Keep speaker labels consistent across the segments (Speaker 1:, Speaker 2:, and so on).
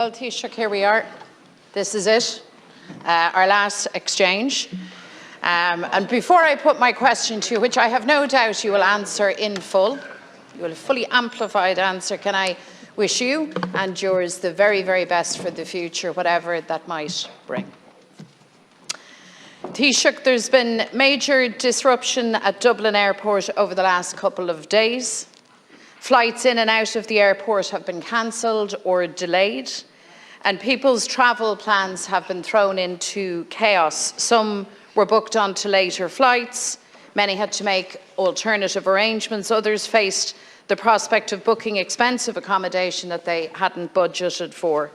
Speaker 1: Well, Taoiseach, here we are. This is it, our last exchange. And before I put my question to you, which I have no doubt you will answer in full, you will fully amplified answer, can I wish you and yours the very, very best for the future, whatever that might bring. Taoiseach, there's been major disruption at Dublin Airport over the last couple of days. Flights in and out of the airport have been cancelled or delayed, and people's travel plans have been thrown into chaos. Some were booked onto later flights, many had to make alternative arrangements, others faced the prospect of booking expensive accommodation that they hadn't budgeted for.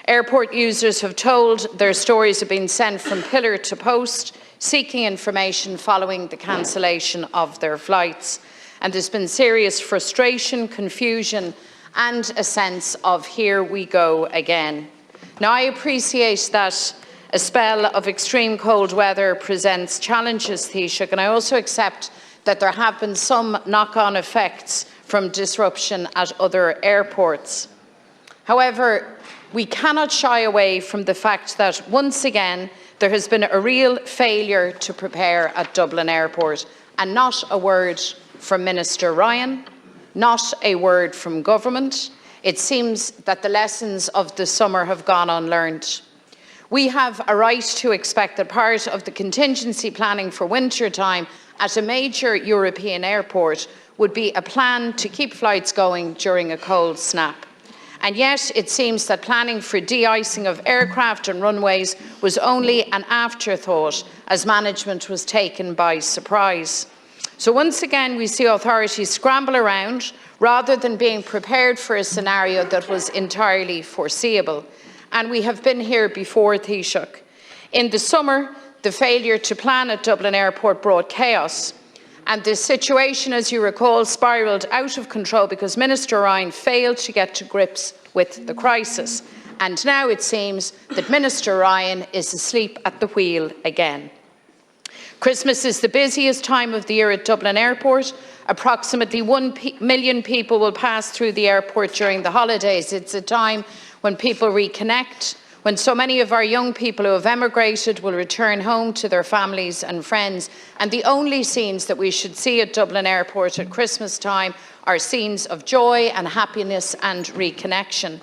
Speaker 1: Airport users have told their stories have been sent from pillar to post, seeking information following the cancellation of their flights. And there's been serious frustration, confusion, and a sense of here we go again. Now, I appreciate that a spell of extreme cold weather presents challenges, Taoiseach, and I also accept that there have been some knock-on effects from disruption at other airports. However, we cannot shy away from the fact that once again there has been a real failure to prepare at Dublin Airport, and not a word from Minister Ryan, not a word from government. It seems that the lessons of the summer have gone unlearned. We have a right to expect that part of the contingency planning for winter time at a major European airport would be a plan to keep flights going during a cold snap. And yet it seems that planning for de-icing of aircraft and runways was only an afterthought as management was taken by surprise. So once again, we see authorities scramble around rather than being prepared for a scenario that was entirely foreseeable. And we have been here before, Taoiseach. In the summer, the failure to plan at Dublin Airport brought chaos. And the situation, as you recall, spiralled out of control because Minister Ryan failed to get to grips with the crisis. And now it seems that Minister Ryan is asleep at the wheel again. Christmas is the busiest time of the year at Dublin Airport. Approximately 1 million people will pass through the airport during the holidays. It's a time when people reconnect, when so many of our young people who have emigrated will return home to their families and friends. And the only scenes that we should see at Dublin Airport at Christmas time are scenes of joy and happiness and reconnection.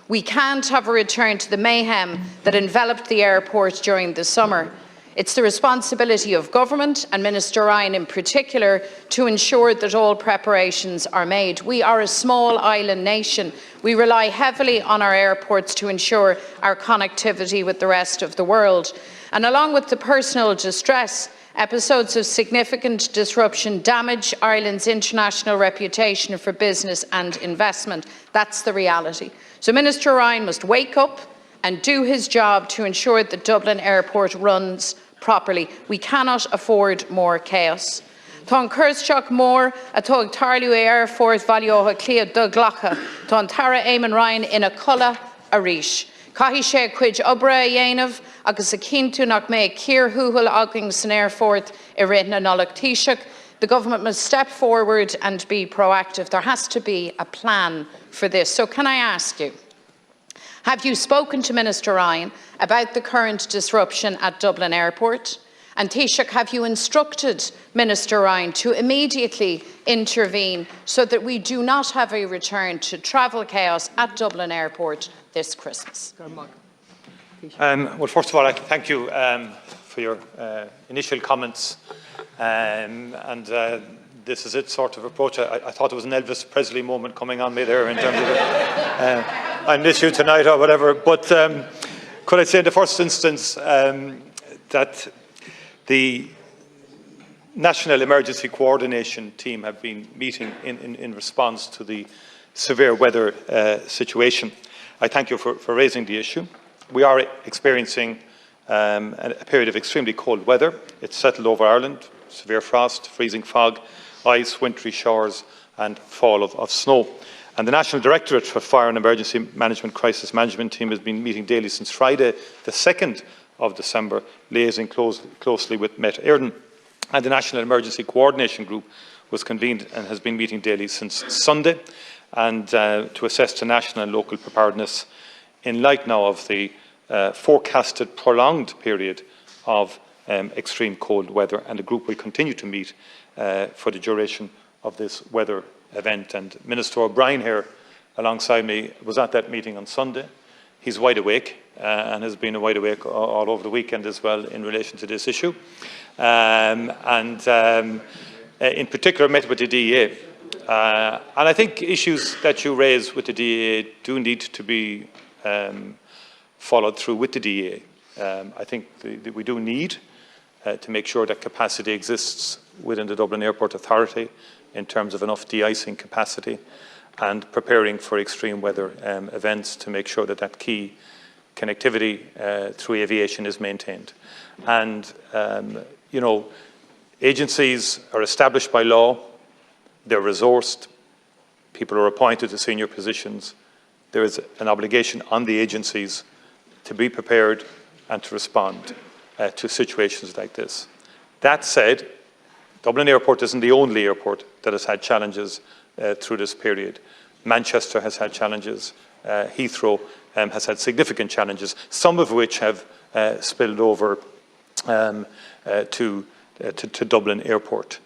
Speaker 1: We can't have a return to the mayhem that enveloped the airport during the summer. It's the responsibility of government, and Minister Ryan in particular, to ensure that all preparations are made. We are a small island nation. We rely heavily on our airports to ensure our connectivity with the rest of the world. And along with the personal distress, episodes of significant disruption damage Ireland's international reputation for business and investment. That's the reality. So Minister Ryan must wake up and do his job to ensure that Dublin Airport runs properly. We cannot afford more chaos. Tá Kirstach mór atá tarliú airport valioha clia do glacha. Tá Tara Eamon Ryan ina culla a ríis. Caithfí sé cuid obre a dhéanamh agus a cíntu nach mé cír húthal aging san airport I réit na nollag Taoiseach. The government must step forward and be proactive. There has to be a plan for this. So can I ask you, have you spoken to Minister Ryan about the current disruption at Dublin Airport? And Taoiseach, have you instructed Minister Ryan to immediately intervene so that we do not have a return to travel chaos at Dublin Airport this Christmas?
Speaker 2: Well, first of all, I thank you for your initial comments. This is it sort of approach. I thought it was an Elvis Presley moment coming on me there in terms of I miss you tonight or whatever. But could I say in the first instance that the National Emergency Coordination Team have been meeting in response to the severe weather situation. I thank you for raising the issue. We are experiencing a period of extremely cold weather. It's settled over Ireland, severe frost, freezing fog, ice, wintry showers and fall of snow. And the National Directorate for Fire and Emergency Management Crisis Management Team has been meeting daily since Friday, the 2nd of December, liaising closely with Met Éireann. And the National Emergency Coordination Group was convened and has been meeting daily since Sunday, and to assess the national and local preparedness in light now of the forecasted prolonged period of extreme cold weather, and the group will continue to meet for the duration of this weather event. And Minister O'Brien here alongside me was at that meeting on Sunday. He's wide awake and has been wide awake all over the weekend as well in relation to this issue. In particular met with the DEA. And I think issues that you raise with the DEA do need to be followed through with the DEA. I think we do need to make sure that capacity exists within the Dublin Airport Authority in terms of enough de-icing capacity and preparing for extreme weather events to make sure that that key connectivity through aviation is maintained. And, you know, agencies are established by law, they're resourced, people are appointed to senior positions. There is an obligation on the agencies to be prepared and to respond to situations like this. That said, Dublin Airport isn't the only airport that has had challenges through this period. Manchester has had challenges. Heathrow has had significant challenges, some of which have spilled over to Dublin Airport.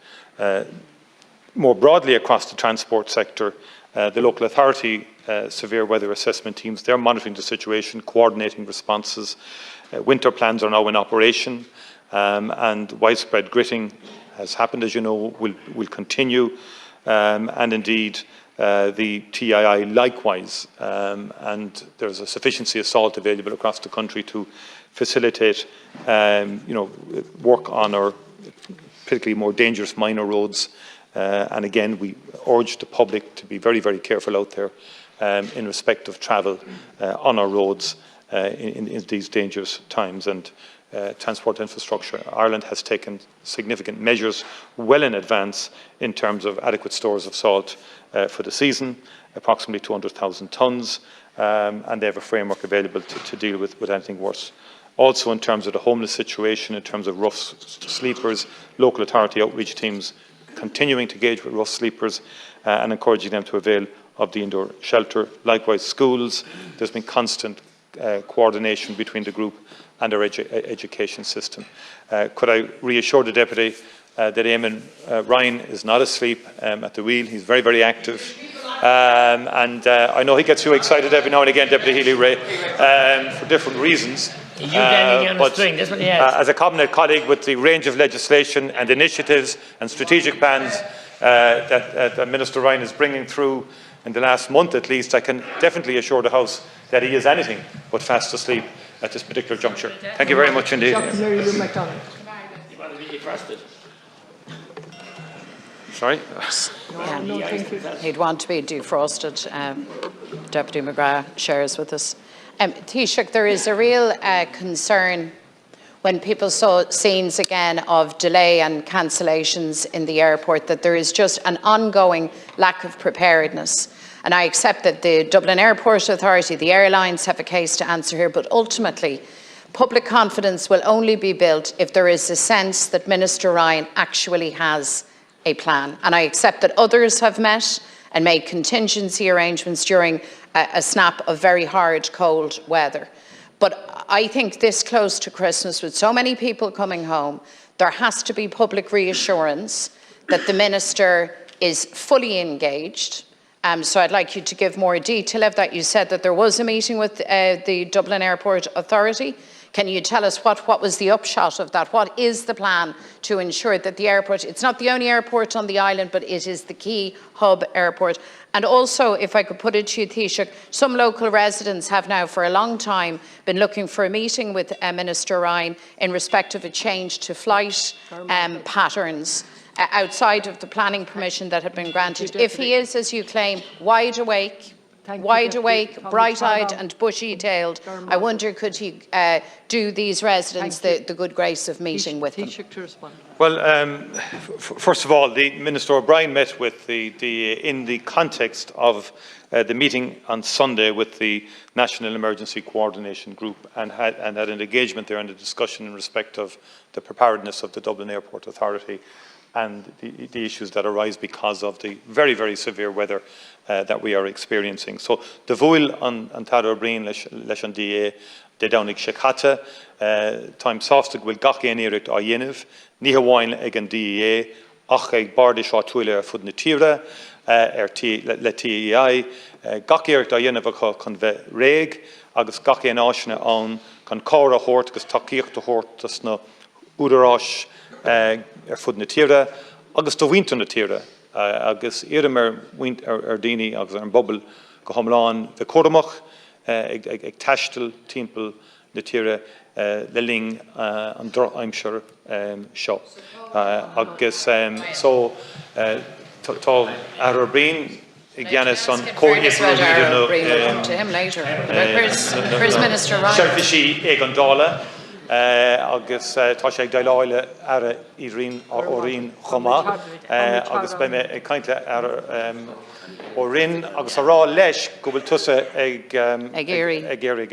Speaker 2: More broadly across the transport sector, the local authority severe weather assessment teams, they're monitoring the situation, coordinating responses. Winter plans are now in operation, and widespread gritting has happened, as you know, will continue, and indeed the TII likewise, and there's a sufficiency of salt available across the country to facilitate you know, work on our particularly more dangerous minor roads, and again we urge the public to be very, very careful out there in respect of travel on our roads in these dangerous times. And transport infrastructure, Ireland has taken significant measures well in advance in terms of adequate stores of salt for the season, approximately 200,000 tonnes, and they have a framework available to deal with anything worse. Also in terms of the homeless situation, in terms of rough sleepers, local authority outreach teams continuing to engage with rough sleepers and encouraging them to avail of the indoor shelter. Likewise, schools, there's been constant coordination between the group and our education system. Could I reassure the Deputy that Eamon Ryan is not asleep at the wheel. He's very, very active. And I know he gets you excited every now and again, Deputy Healy-Rae, for different reasons. But as a cabinet colleague with the range of legislation and initiatives and strategic plans that Minister Ryan is bringing through in the last month at least, I can definitely assure the House that he is anything but fast asleep at this particular juncture. Thank you very much indeed.
Speaker 3: Mary Lou McDonald.
Speaker 4: You want to be defrosted?
Speaker 2: Sorry?
Speaker 3: No, thank you.
Speaker 1: He'd want to be defrosted. Deputy McGrath shares with us. Taoiseach, there is a real concern when people saw scenes again of delay and cancellations in the airport, that there is just an ongoing lack of preparedness. And I accept that the Dublin Airport Authority, the airlines have a case to answer here, but ultimately public confidence will only be built if there is a sense that Minister Ryan actually has a plan. And I accept that others have met and made contingency arrangements during a snap of very hard, cold weather. But I think this close to Christmas, with so many people coming home, there has to be public reassurance that the Minister is fully engaged. So I'd like you to give more detail of that. You said that there was a meeting with the Dublin Airport Authority. Can you tell us what was the upshot of that? What is the plan to ensure that the airport, it's not the only airport on the island, but it is the key hub airport? And also, if I could put it to you, Taoiseach, some local residents have now for a long time been looking for a meeting with Minister Ryan in respect of a change to flight patterns outside of the planning permission that had been granted. If he is, as you claim, wide awake, bright-eyed and bushy-tailed, I wonder could he do these residents the good grace of meeting with them?
Speaker 2: Well, first of all, the Minister O'Brien met with in the context of the meeting on Sunday with the National Emergency Coordination Group and had an engagement there and a discussion in respect of the preparedness of the Dublin Airport Authority and the issues that arise because of the very, very severe weather that we are experiencing. So the bhuail an Tadar Brin leis an DA de downig Shekata, time softig will gach an Oireacht a Yeniv, ní hawain ag an DA, ach ag bardi seo tuile fud na tíre, le TEI, gach Oireacht a Yeniv a chun bheith réig, agus gach an áisina an chun cára hort, agus takeíocht a hort, as na údarás fud na tíre, agus do bhainte na tíre, agus iadam daoine agus an bobbal go thomláin bheith córamach, ag taistil timpeall na tíre le ling an aimseir seo. Agus so tá ar brin ag gceannas an cóiríocht
Speaker 1: to him later. Where's Minister Ryan?
Speaker 2: Seirfisí ag an dála agus tá sé ag daileáile ar I rion óirín chomá agus be me ag cainte ar ó rin agus a rá leis go bhfuil tusa ag éirí. Ag éirí.